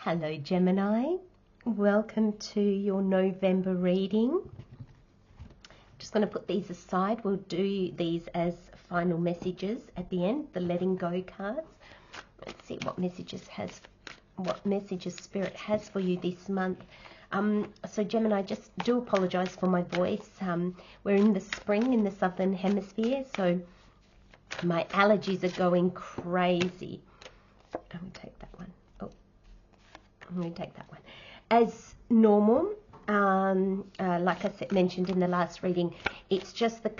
Hello Gemini, welcome to your November reading. Just going to put these aside. We'll do these as final messages at the end, the letting go cards. Let's see what messages Spirit has for you this month. So Gemini, just do apologize for my voice. We're in the spring in the southern hemisphere, so my allergies are going crazy. I'm going to take that one. Let me take that one. As normal, like I mentioned in the last reading, it's just the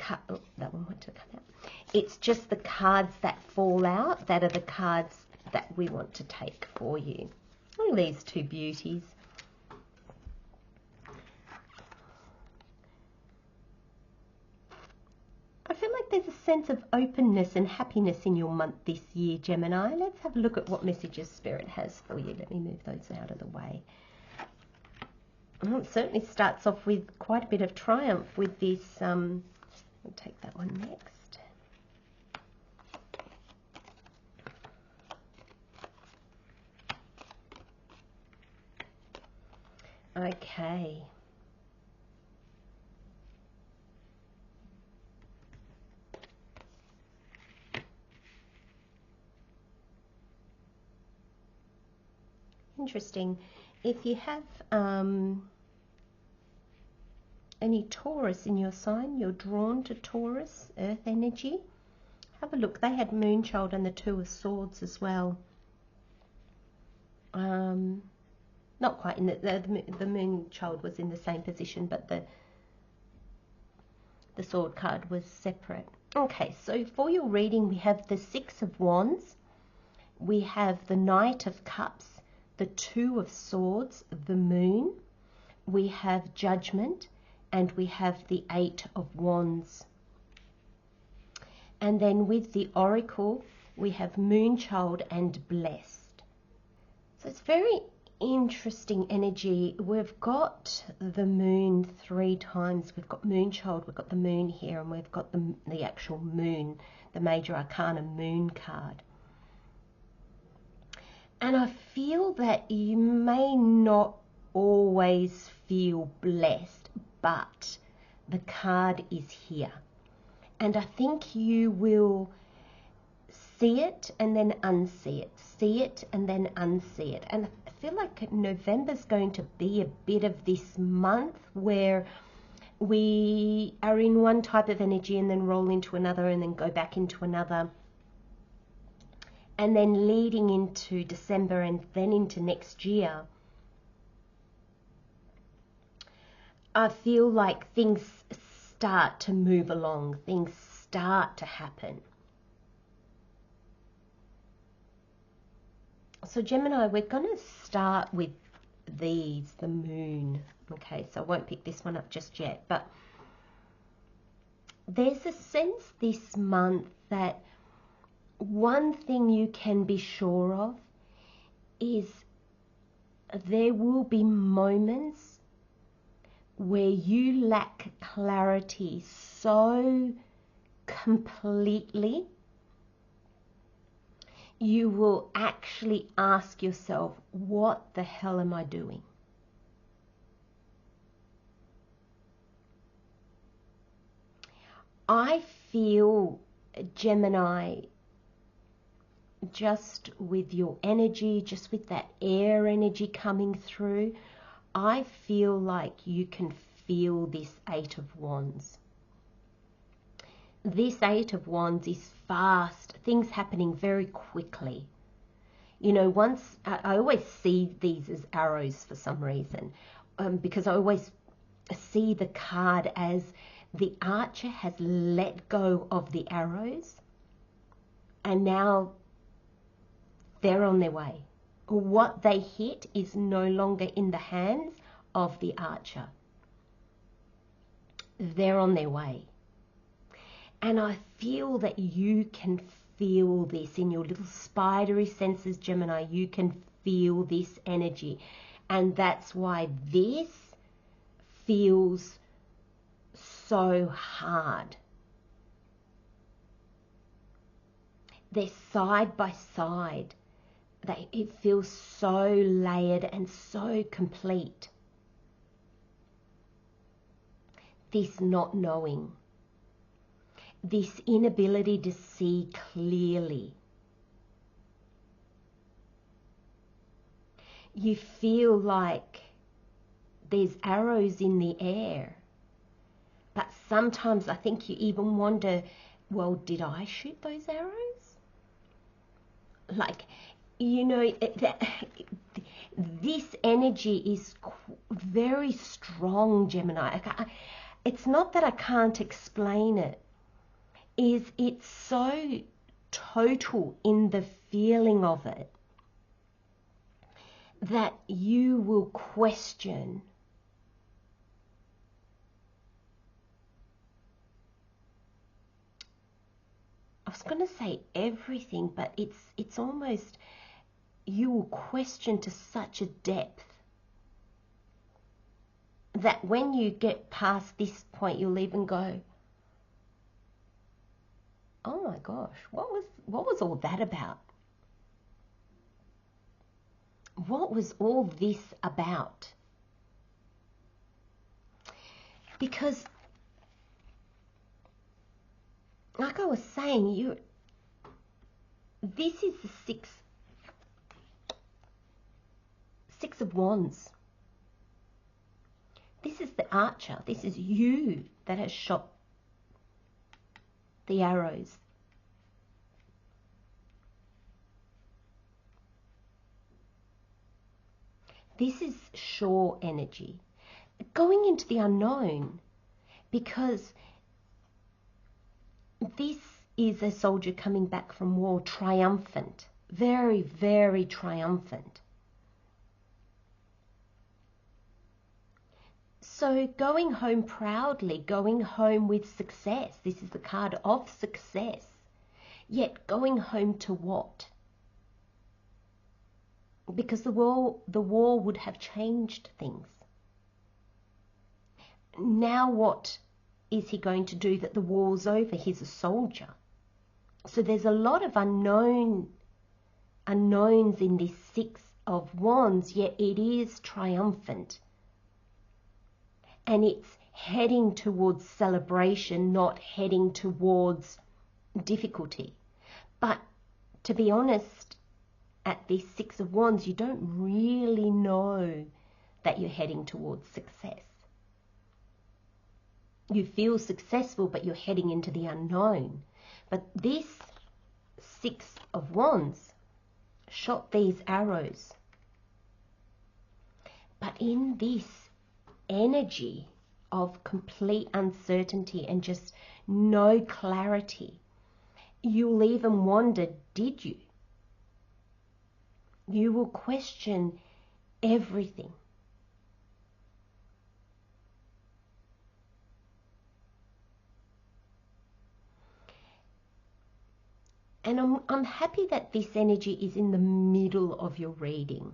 that one went to come out. It's just the cards that fall out that are the cards that we want to take for you. Look at these two beauties. I feel like there's a sense of openness and happiness in your month this year, Gemini. Let's have a look at what messages Spirit has for you. Let me move those out of the way. Well, it certainly starts off with quite a bit of triumph with this. I'll take that one next. Okay. Interesting. If you have any Taurus in your sign, you're drawn to Taurus, earth energy. Have a look. They had Moonchild and the Two of Swords as well. Not quite in the Moonchild was in the same position, but the Sword card was separate. Okay, so for your reading, we have the Six of Wands. We have the Knight of Cups, the Two of Swords, the Moon, we have Judgment, and we have the Eight of Wands. And then with the Oracle, we have Moonchild and Blessed. So it's very interesting energy. We've got the Moon 3 times. We've got Moonchild, we've got the Moon here, and we've got the actual Moon, the Major Arcana Moon card. And I feel that you may not always feel blessed, but the card is here. And I think you will see it and then unsee it, see it and then unsee it. And I feel like November's going to be a bit of this month where we are in one type of energy and then roll into another and then go back into another. And then leading into December and then into next year, I feel like things start to move along, things start to happen. So Gemini, we're going to start with the Moon. Okay, so I won't pick this one up just yet, but there's a sense this month that one thing you can be sure of is there will be moments where you lack clarity so completely, you will actually ask yourself, what the hell am I doing? I feel, Gemini, just with your energy, just with that air energy coming through, I feel like you can feel this Eight of Wands. This Eight of Wands is fast, things happening very quickly. You know, once I always see these as arrows for some reason, because I always see the card as the archer has let go of the arrows and now they're on their way. What they hit is no longer in the hands of the archer. They're on their way. And I feel that you can feel this in your little spidery senses, Gemini. You can feel this energy. And that's why this feels so hard. They're side by side. that it feels so layered and so complete. This not knowing, this inability to see clearly. You feel like there's arrows in the air, but sometimes I think you even wonder, well, did I shoot those arrows? Like, you know, this energy is very strong, Gemini. It's not that I can't explain it. It's so total in the feeling of it that you will question I was going to say everything, but it's almost, you will question to such a depth that when you get past this point, you'll even go, oh my gosh, what was all that about? What was all this about? Because, like I was saying, this is the six of wands. This is the archer. This is you that has shot the arrows. This is sure energy. Going into the unknown, because this is a soldier coming back from war triumphant, very, very triumphant. So going home proudly, going home with success. This is the card of success. Yet going home to what? Because the war would have changed things. Now what is he going to do that the war's over? He's a soldier. So there's a lot of unknowns in this Six of Wands, yet it is triumphant. And it's heading towards celebration, not heading towards difficulty. But to be honest, at this Six of Wands, you don't really know that you're heading towards success. You feel successful, but you're heading into the unknown. But this Six of Wands shot these arrows. But in this energy of complete uncertainty and just no clarity, you'll even wonder, did you? You will question everything. And I'm happy that this energy is in the middle of your reading,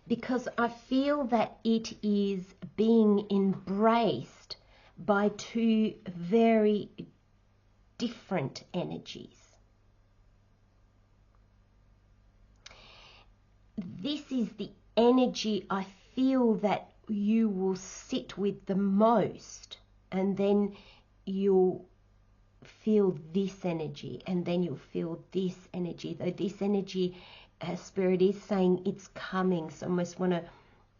because I feel that it is being embraced by two very different energies. This is the energy I feel that you will sit with the most, and then you'll feel this energy, and then you'll feel this energy. Though this energy, Spirit is saying it's coming, so I almost want to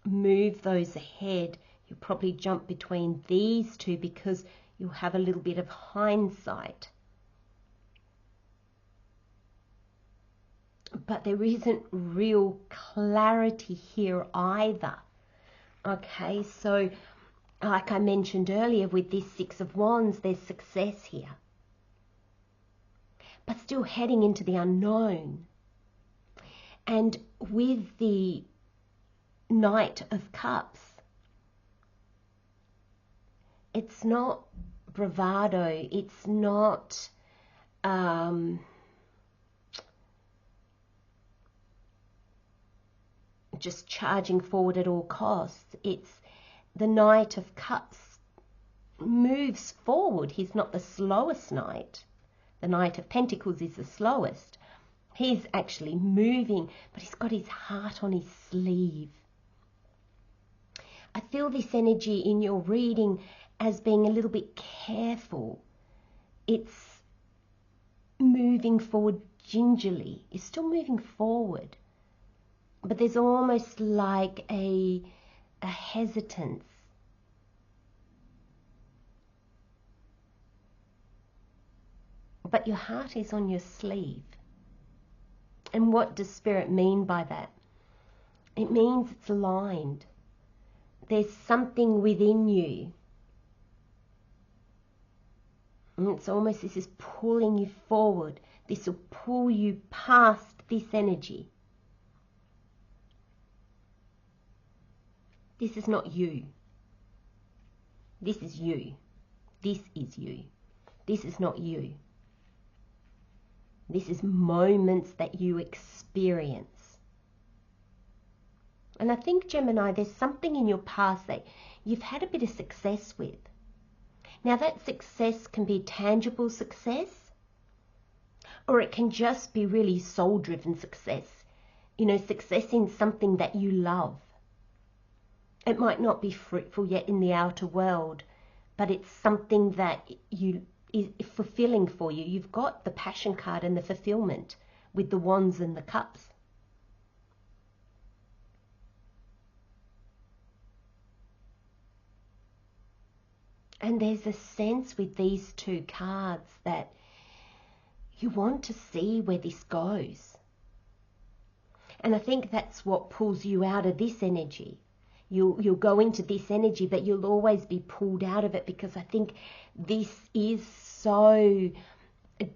move those ahead. You'll probably jump between these two because you'll have a little bit of hindsight. But there isn't real clarity here either. Okay, so like I mentioned earlier, with this Six of Wands, there's success here, but still heading into the unknown. And with the Knight of Cups, it's not bravado, it's not just charging forward at all costs. It's the Knight of Cups moves forward. He's not the slowest knight. The Knight of Pentacles is the slowest. He's actually moving, but he's got his heart on his sleeve. I feel this energy in your reading as being a little bit careful. It's moving forward gingerly. It's still moving forward, but there's almost like a hesitance. But your heart is on your sleeve. And what does Spirit mean by that? It means it's aligned. There's something within you. And it's almost this is pulling you forward. This will pull you past this energy. This is not you. This is you. This is you. This is not you. This is moments that you experience. And I think, Gemini, there's something in your past that you've had a bit of success with. Now, that success can be tangible success, or it can just be really soul-driven success. You know, success in something that you love. It might not be fruitful yet in the outer world, but it's something that is fulfilling for you. You've got the passion card and the fulfillment with the wands and the cups. And there's a sense with these two cards that you want to see where this goes. And I think that's what pulls you out of this energy. You'll go into this energy, but you'll always be pulled out of it, because I think this is so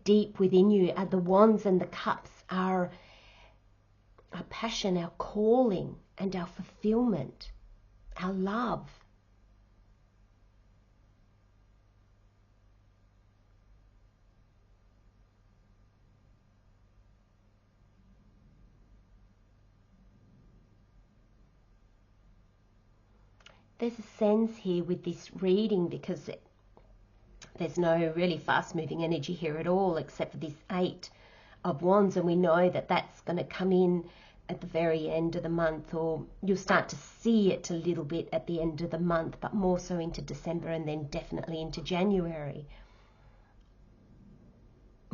deep within you. The wands and the cups are our passion, our calling, and our fulfillment, our love. There's a sense here with this reading, because there's no really fast-moving energy here at all, except for this 8 of Wands, and we know that that's going to come in at the very end of the month, or you'll start to see it a little bit at the end of the month, but more so into December and then definitely into January.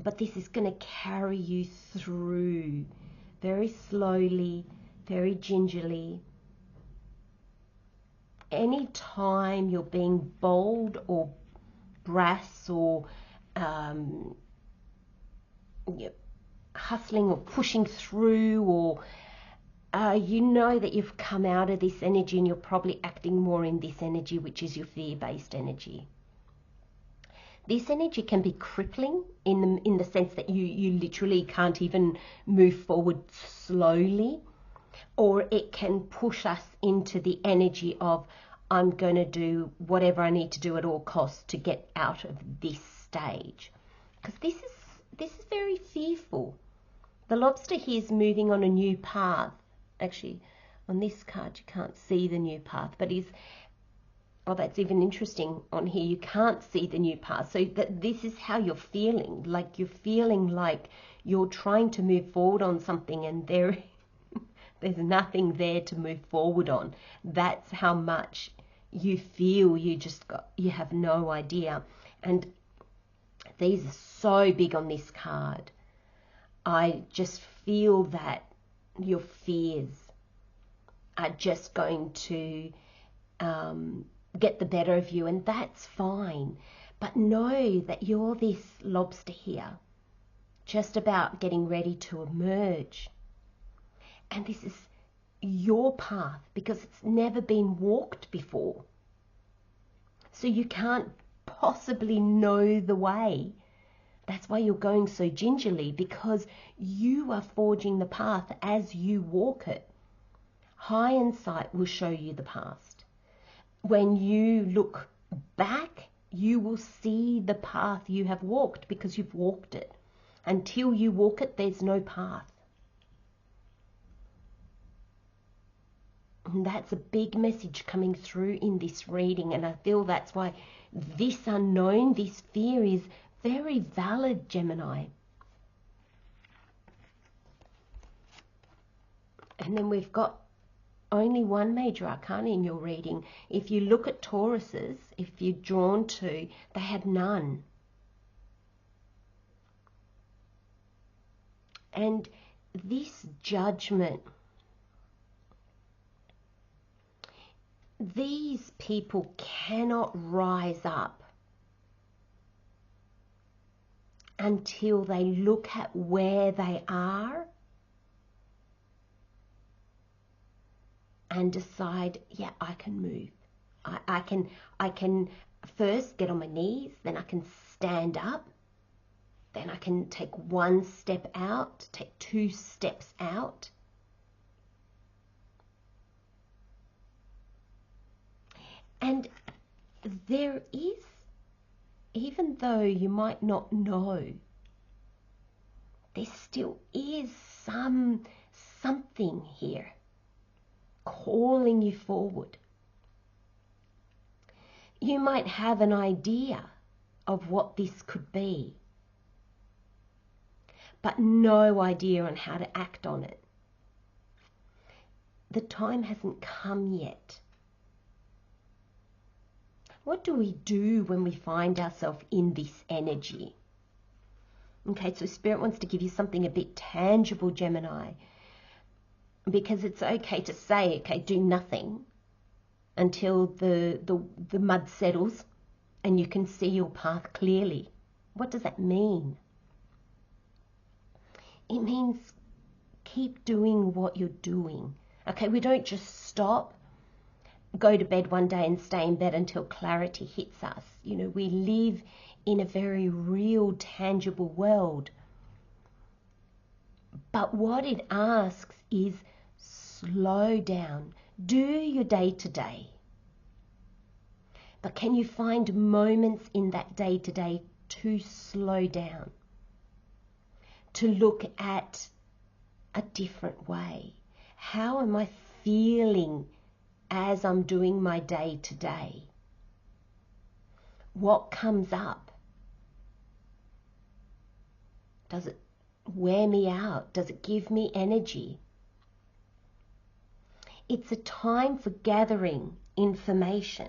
But this is going to carry you through very slowly, very gingerly. Any time you're being bold or brass or hustling or pushing through, or you know that you've come out of this energy and you're probably acting more in this energy, which is your fear-based energy. This energy can be crippling in the sense that you literally can't even move forward slowly, or it can push us into the energy of, I'm going to do whatever I need to do at all costs to get out of this stage. Because this is very fearful. The lobster here is moving on a new path. Actually, on this card you can't see the new path, but that's even interesting on here. You can't see the new path. So that this is how you're feeling. Like you're feeling like you're trying to move forward on something and there's nothing there to move forward on. That's how much you feel you have no idea. And these are so big on this card. I just feel that your fears are just going to get the better of you, and that's fine. But know that you're this lobster here, just about getting ready to emerge. And this is your path, because it's never been walked before. So you can't possibly know the way. That's why you're going so gingerly, because you are forging the path as you walk it. Hindsight will show you the past. When you look back, you will see the path you have walked, because you've walked it. Until you walk it, there's no path. And that's a big message coming through in this reading, and I feel that's why this unknown, this fear is very valid, Gemini. And then we've got only one major arcana in your reading. If you look at Tauruses, if you're drawn to, they have none. And this judgment, these people cannot rise up until they look at where they are and decide, yeah, I can move. I can first get on my knees, then I can stand up, then I can take one step out, take 2 steps out. And there is, even though you might not know, there still is something here calling you forward. You might have an idea of what this could be, but no idea on how to act on it. The time hasn't come yet. What do we do when we find ourselves in this energy? Okay, so Spirit wants to give you something a bit tangible, Gemini, because it's okay to say, okay, do nothing until the mud settles and you can see your path clearly. What does that mean? It means keep doing what you're doing. Okay, we don't just stop, go to bed one day and stay in bed until clarity hits us. You know, we live in a very real, tangible world. But what it asks is slow down. Do your day-to-day. But can you find moments in that day-to-day to slow down? To look at a different way. How am I feeling as I'm doing my day-to-day? What comes up? Does it wear me out? Does it give me energy? It's a time for gathering information.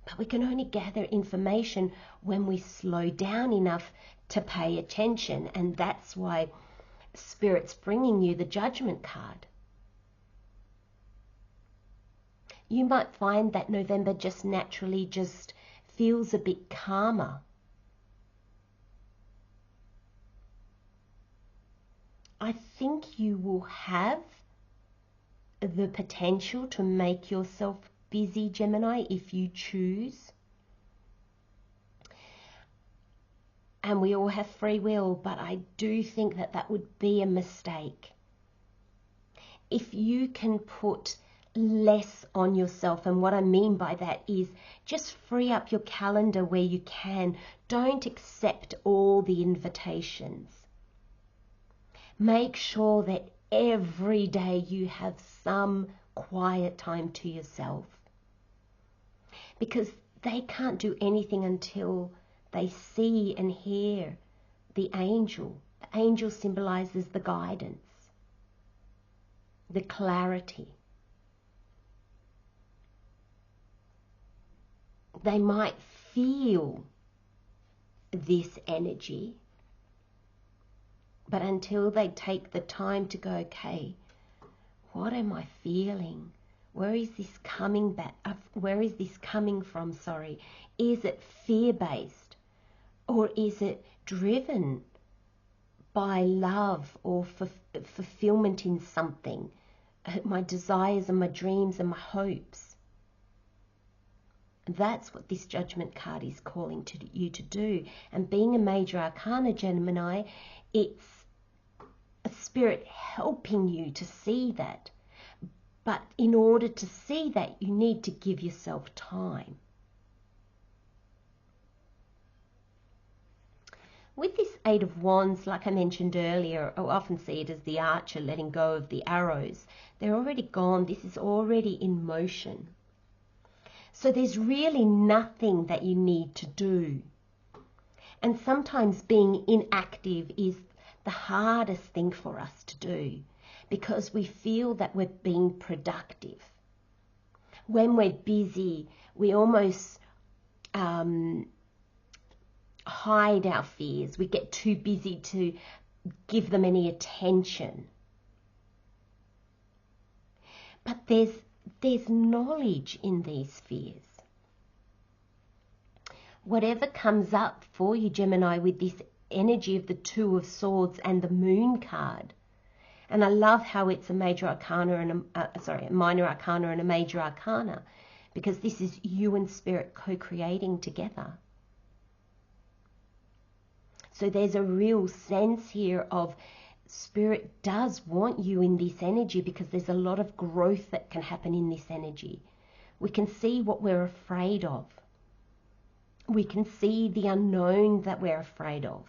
But we can only gather information when we slow down enough to pay attention. And that's why Spirit's bringing you the Judgment card. You might find that November just naturally just feels a bit calmer. I think you will have the potential to make yourself busy, Gemini, if you choose. And we all have free will, but I do think that that would be a mistake. If you can put less on yourself, and what I mean by that is just free up your calendar where you can. Don't accept all the invitations. Make sure that every day you have some quiet time to yourself, because they can't do anything until they see and hear the angel. The angel symbolizes the guidance, the clarity. They might feel this energy, but until they take the time to go, okay, what am I feeling? Where is this coming back? Where is this coming from? Sorry. Is it fear-based, or is it driven by love or fulfillment in something? My desires and my dreams and my hopes. That's what this Judgment card is calling you to do. And being a major arcana, Gemini, it's a spirit helping you to see that. But in order to see that, you need to give yourself time. With this Eight of Wands, like I mentioned earlier, I often see it as the archer letting go of the arrows. They're already gone. This is already in motion. So there's really nothing that you need to do. And sometimes being inactive is the hardest thing for us to do. because we feel that we're being productive. When we're busy, we almost hide our fears. We get too busy to give them any attention. But there's knowledge in these fears. Whatever comes up for you, Gemini, with this energy of the Two of Swords and the Moon card, and I love how it's a major arcana and a minor arcana and a major arcana, because this is you and Spirit co-creating together. So there's a real sense here of Spirit does want you in this energy, because there's a lot of growth that can happen in this energy. We can see what we're afraid of. We can see the unknown that we're afraid of.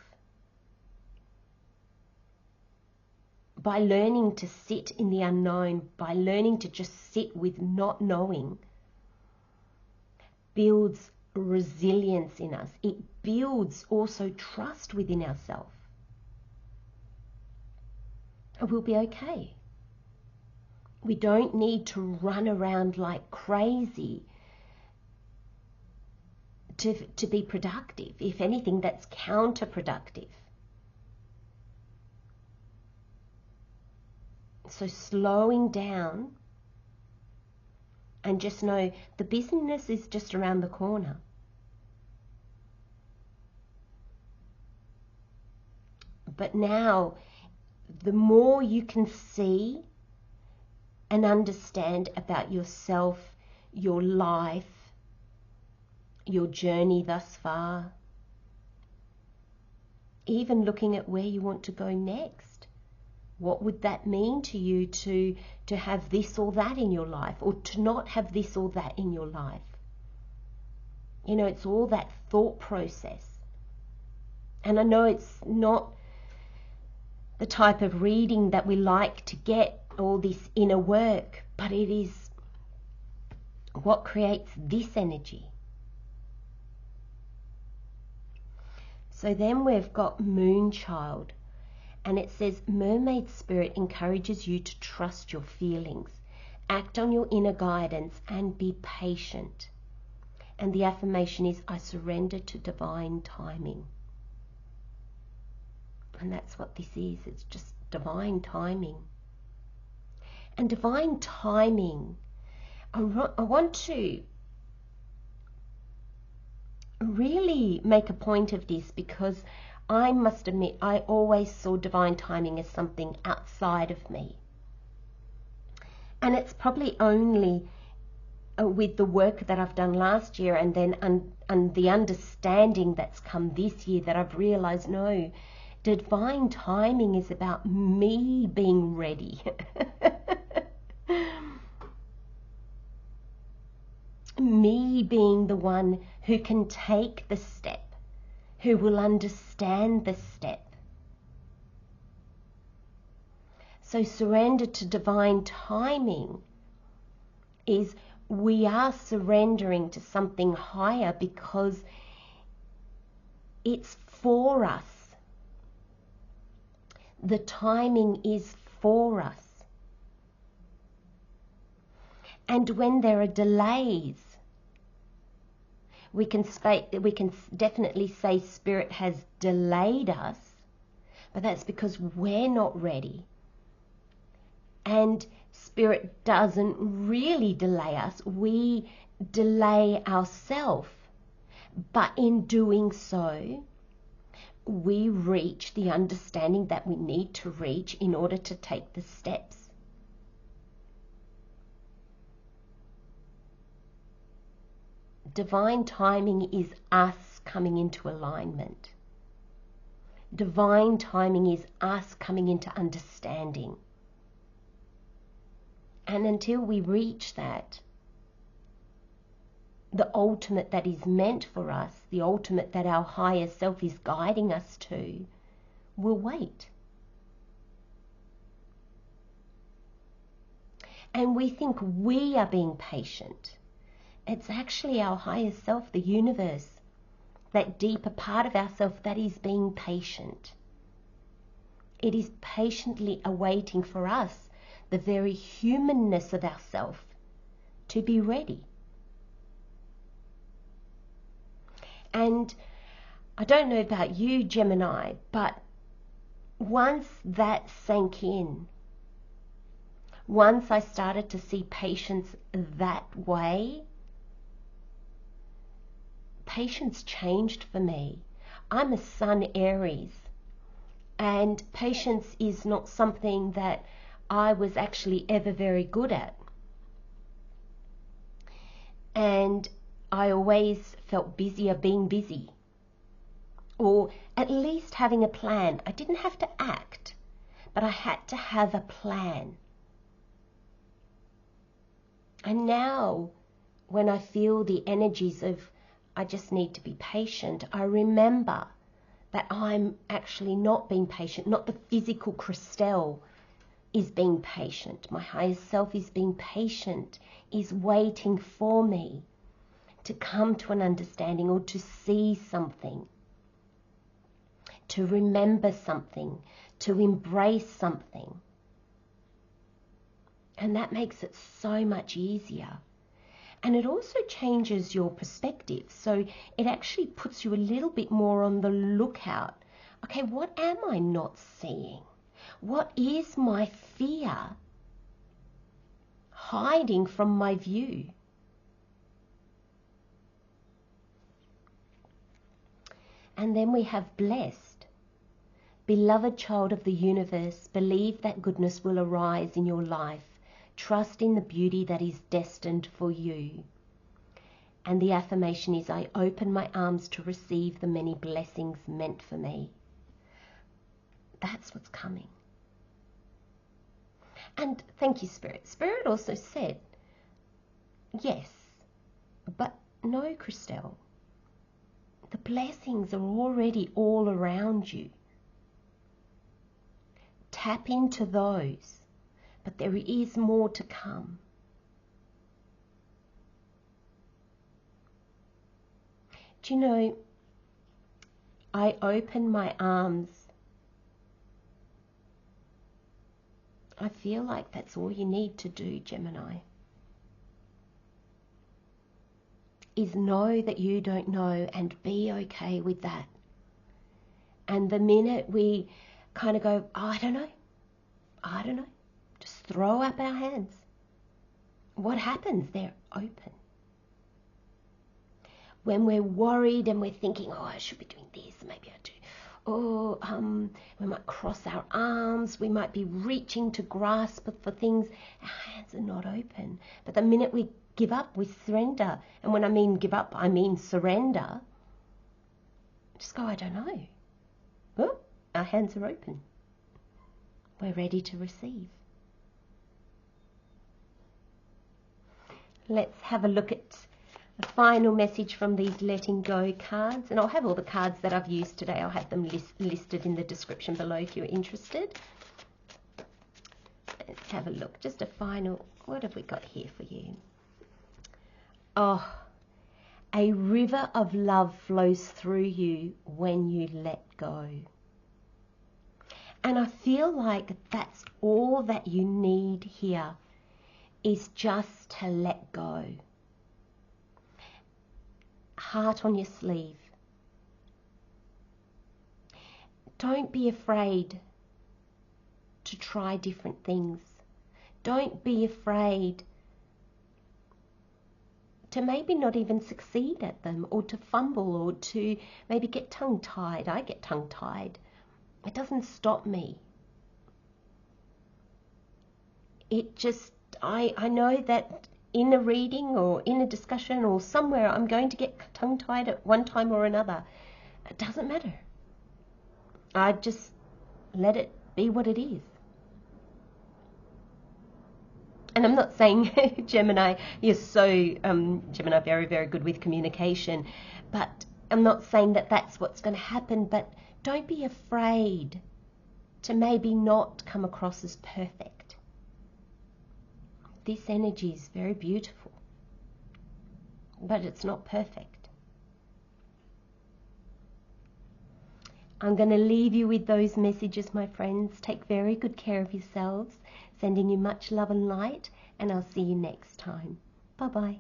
By learning to sit in the unknown, by learning to just sit with not knowing, builds resilience in us. It builds also trust within ourselves. We'll be okay. We don't need to run around like crazy to be productive. If anything, that's counterproductive. So slowing down and just know the business is just around the corner. But now, the more you can see and understand about yourself, your life, your journey thus far, even looking at where you want to go next. What would that mean to you to have this or that in your life, or to not have this or that in your life? You know, it's all that thought process. And I know it's not the type of reading that we like to get, all this inner work, but it is what creates this energy. So then we've got Moonchild, and it says, Mermaid Spirit encourages you to trust your feelings, act on your inner guidance, and be patient. And the affirmation is, I surrender to divine timing. And that's what this is. It's just divine timing. And divine timing, I want to really make a point of this, because I must admit I always saw divine timing as something outside of me. And it's probably only with the work that I've done last year and then and the understanding that's come this year that I've realized, no, divine timing is about me being ready. Me being the one who can take the step, who will understand the step. So surrender to divine timing is we are surrendering to something higher because it's for us. The timing is for us. And when there are delays, we can definitely say Spirit has delayed us, but that's because we're not ready. And Spirit doesn't really delay us. We delay ourselves. But in doing so, we reach the understanding that we need to reach in order to take the steps. Divine timing is us coming into alignment. Divine timing is us coming into understanding. And until we reach that, the ultimate that is meant for us, the ultimate that our higher self is guiding us to, we'll wait. And we think we are being patient. It's actually our higher self, the universe, that deeper part of ourself that is being patient. It is patiently awaiting for us, the very humanness of ourself, to be ready. And I don't know about you, Gemini, but once that sank in, once I started to see patience that way, patience changed for me. I'm a Sun Aries, and patience is not something that I was actually ever very good at. And I always felt busier being busy, or at least having a plan. I didn't have to act, but I had to have a plan. And now, when I feel the energies of I just need to be patient, I remember that I'm actually not being patient, not the physical Christelle is being patient. My higher self is being patient, is waiting for me to come to an understanding or to see something, to remember something, to embrace something. And that makes it so much easier. And it also changes your perspective. So it actually puts you a little bit more on the lookout. Okay, what am I not seeing? What is my fear hiding from my view? And then we have blessed. Beloved child of the universe, believe that goodness will arise in your life. Trust in the beauty that is destined for you. And the affirmation is, I open my arms to receive the many blessings meant for me. That's what's coming. And thank you, Spirit. Spirit also said, yes, but no, Christelle. The blessings are already all around you. Tap into those. But there is more to come. Do you know, I open my arms. I feel like that's all you need to do, Gemini. Is know that you don't know and be okay with that. And the minute we kind of go, oh, I don't know. Just throw up our hands. What happens? They're open. When we're worried and we're thinking, oh, I should be doing this, maybe I do. Or we might cross our arms. We might be reaching to grasp for things. Our hands are not open. But the minute we give up, we surrender. And when I mean give up, I mean surrender. Just go, I don't know. Oh, our hands are open. We're ready to receive. Let's have a look at the final message from these letting go cards. And I'll have all the cards that I've used today. I'll have them listed in the description below if you're interested. Let's have a look. Just a final, what have we got here for you? Oh, a river of love flows through you when you let go. And I feel like that's all that you need here, is just to let go. Heart on your sleeve. Don't be afraid to try different things. Don't be afraid to maybe not even succeed at them, or to fumble, or to maybe get tongue-tied. I get tongue-tied. It doesn't stop me. It just, I know that in a reading or in a discussion or somewhere I'm going to get tongue-tied at one time or another. It doesn't matter. I just let it be what it is. And I'm not saying, Gemini, you're so, Gemini, very, very good with communication, but I'm not saying that that's what's going to happen, but don't be afraid to maybe not come across as perfect. This energy is very beautiful, but it's not perfect. I'm going to leave you with those messages, my friends. Take very good care of yourselves. Sending you much love and light, and I'll see you next time. Bye-bye.